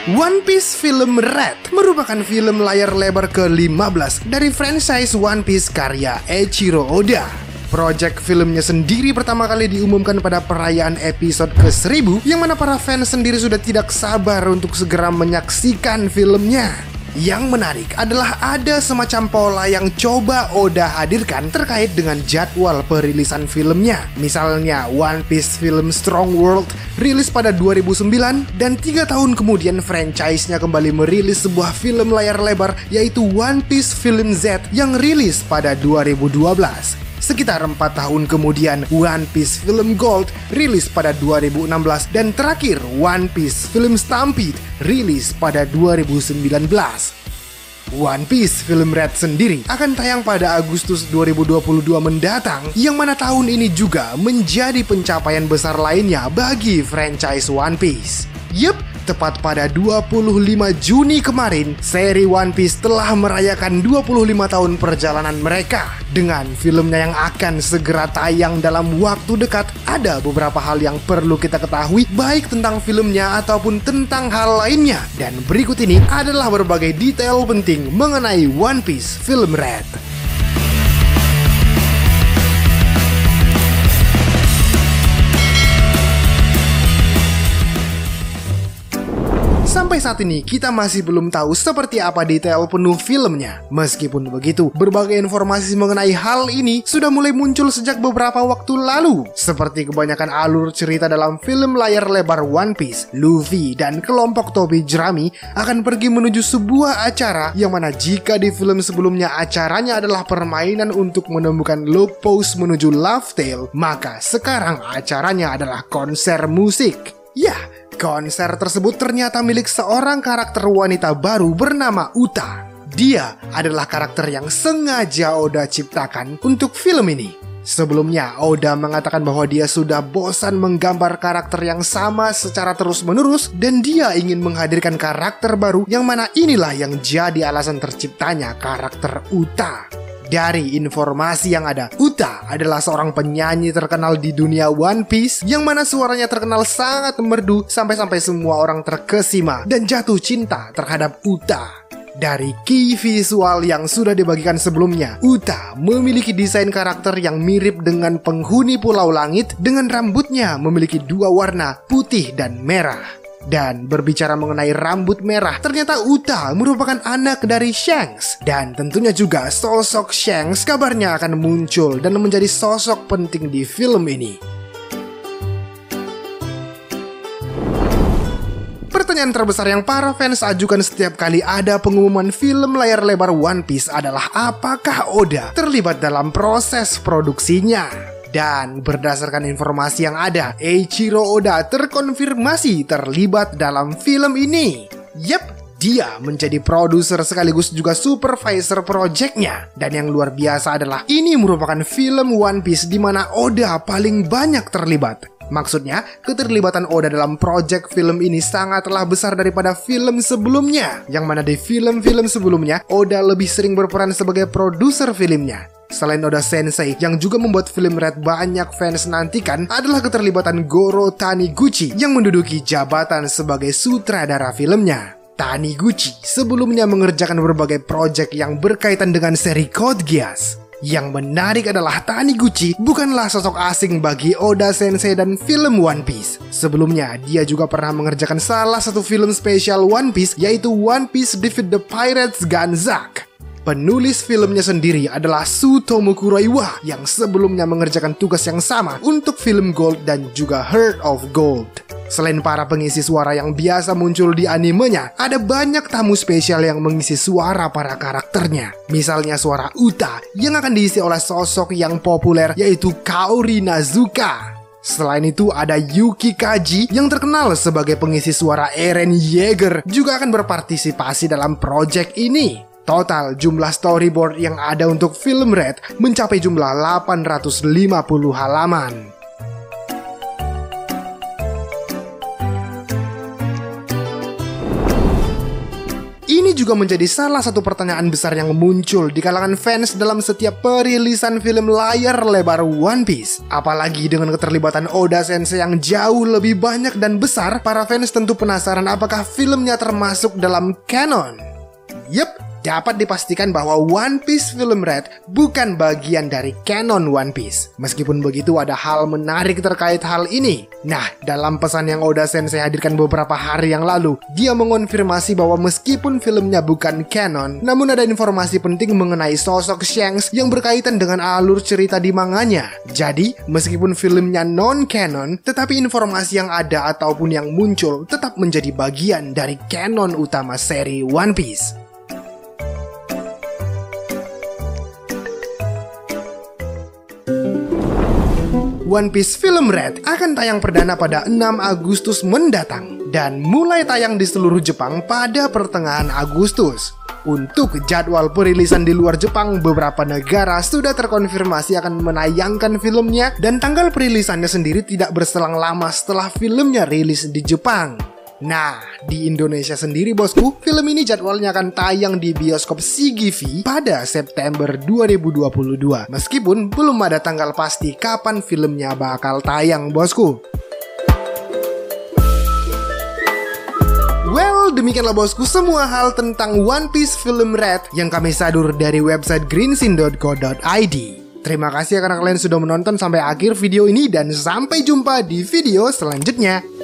One Piece Film Red merupakan film layar lebar ke-15 dari franchise One Piece karya Eiichiro Oda. Project filmnya sendiri pertama kali diumumkan pada perayaan episode ke-1000, yang mana para fans sendiri sudah tidak sabar untuk segera menyaksikan filmnya. Yang menarik adalah ada semacam pola yang coba Oda hadirkan terkait dengan jadwal perilisan filmnya. Misalnya One Piece film Strong World rilis pada 2009 dan 3 tahun kemudian franchise-nya kembali merilis sebuah film layar lebar yaitu One Piece Film Z yang rilis pada 2012. Sekitar 4 tahun kemudian, One Piece Film Gold rilis pada 2016 dan terakhir One Piece Film Stampede rilis pada 2019. One Piece Film Red sendiri akan tayang pada Agustus 2022 mendatang, yang mana tahun ini juga menjadi pencapaian besar lainnya bagi franchise One Piece. Yup, tepat pada 25 Juni kemarin, seri One Piece telah merayakan 25 tahun perjalanan mereka. Dengan filmnya yang akan segera tayang dalam waktu dekat, ada beberapa hal yang perlu kita ketahui baik tentang filmnya ataupun tentang hal lainnya. Dan berikut ini adalah berbagai detail penting mengenai One Piece Film Red. Sampai saat ini kita masih belum tahu seperti apa detail penuh filmnya. Meskipun begitu, berbagai informasi mengenai hal ini sudah mulai muncul sejak beberapa waktu lalu. Seperti kebanyakan alur cerita dalam film layar lebar One Piece, Luffy dan kelompok topi jerami akan pergi menuju sebuah acara, yang mana jika di film sebelumnya acaranya adalah permainan untuk menemukan log post menuju Laugh Tale, maka sekarang acaranya adalah konser musik. Ya, konser tersebut ternyata milik seorang karakter wanita baru bernama Uta. Dia adalah karakter yang sengaja Oda ciptakan untuk film ini. Sebelumnya, Oda mengatakan bahwa dia sudah bosan menggambar karakter yang sama secara terus-menerus dan dia ingin menghadirkan karakter baru, yang mana inilah yang jadi alasan terciptanya karakter Uta. Dari informasi yang ada, Uta adalah seorang penyanyi terkenal di dunia One Piece, yang mana suaranya terkenal sangat merdu sampai-sampai semua orang terkesima dan jatuh cinta terhadap Uta. Dari key visual yang sudah dibagikan sebelumnya, Uta memiliki desain karakter yang mirip dengan penghuni Pulau Langit, dengan rambutnya memiliki 2 warna, putih dan merah. Dan berbicara mengenai rambut merah, ternyata Uta merupakan anak dari Shanks. Dan tentunya juga sosok Shanks kabarnya akan muncul dan menjadi sosok penting di film ini. Pertanyaan terbesar yang para fans ajukan setiap kali ada pengumuman film layar lebar One Piece adalah apakah Oda terlibat dalam proses produksinya? Dan berdasarkan informasi yang ada, Eiichiro Oda terkonfirmasi terlibat dalam film ini. Yap, dia menjadi produser sekaligus juga supervisor projectnya. Dan yang luar biasa adalah ini merupakan film One Piece di mana Oda paling banyak terlibat. Maksudnya, keterlibatan Oda dalam project film ini sangatlah besar daripada film sebelumnya. Yang mana di film-film sebelumnya, Oda lebih sering berperan sebagai produser filmnya. Selain Oda Sensei, yang juga membuat film Red banyak fans nantikan adalah keterlibatan Goro Taniguchi yang menduduki jabatan sebagai sutradara filmnya. Taniguchi sebelumnya mengerjakan berbagai proyek yang berkaitan dengan seri Code Geass. Yang menarik adalah Taniguchi bukanlah sosok asing bagi Oda Sensei dan film One Piece. Sebelumnya, dia juga pernah mengerjakan salah satu film spesial One Piece, yaitu One Piece Defeat the Pirates Ganzack. Penulis filmnya sendiri adalah Tsutomu Kuraiwa, yang sebelumnya mengerjakan tugas yang sama untuk film Gold dan juga Heart of Gold. Selain para pengisi suara yang biasa muncul di animenya, ada banyak tamu spesial yang mengisi suara para karakternya. Misalnya suara Uta yang akan diisi oleh sosok yang populer, yaitu Kaori Nazuka. Selain itu ada Yuki Kaji yang terkenal sebagai pengisi suara Eren Yeager juga akan berpartisipasi dalam project ini. Total jumlah storyboard yang ada untuk film Red mencapai jumlah 850 halaman. Ini juga menjadi salah satu pertanyaan besar yang muncul di kalangan fans dalam setiap perilisan film layar lebar One Piece. Apalagi dengan keterlibatan Oda Sensei yang jauh lebih banyak dan besar, para fans tentu penasaran apakah filmnya termasuk dalam canon. Yep, dapat dipastikan bahwa One Piece Film Red bukan bagian dari canon One Piece. Meskipun begitu, ada hal menarik terkait hal ini. Nah, dalam pesan yang Oda Sensei hadirkan beberapa hari yang lalu, dia mengonfirmasi bahwa meskipun filmnya bukan canon, namun ada informasi penting mengenai sosok Shanks yang berkaitan dengan alur cerita di manganya. Jadi, meskipun filmnya non-canon, tetapi informasi yang ada ataupun yang muncul tetap menjadi bagian dari canon utama seri One Piece. One Piece Film Red akan tayang perdana pada 6 Agustus mendatang dan mulai tayang di seluruh Jepang pada pertengahan Agustus. Untuk jadwal perilisan di luar Jepang, beberapa negara sudah terkonfirmasi akan menayangkan filmnya dan tanggal perilisannya sendiri tidak berselang lama setelah filmnya rilis di Jepang. Nah, di Indonesia sendiri bosku, film ini jadwalnya akan tayang di bioskop CGV pada September 2022. Meskipun belum ada tanggal pasti kapan filmnya bakal tayang bosku. Well, demikianlah bosku semua hal tentang One Piece Film Red yang kami sadur dari website greensin.co.id. Terima kasih karena kalian sudah menonton sampai akhir video ini dan sampai jumpa di video selanjutnya.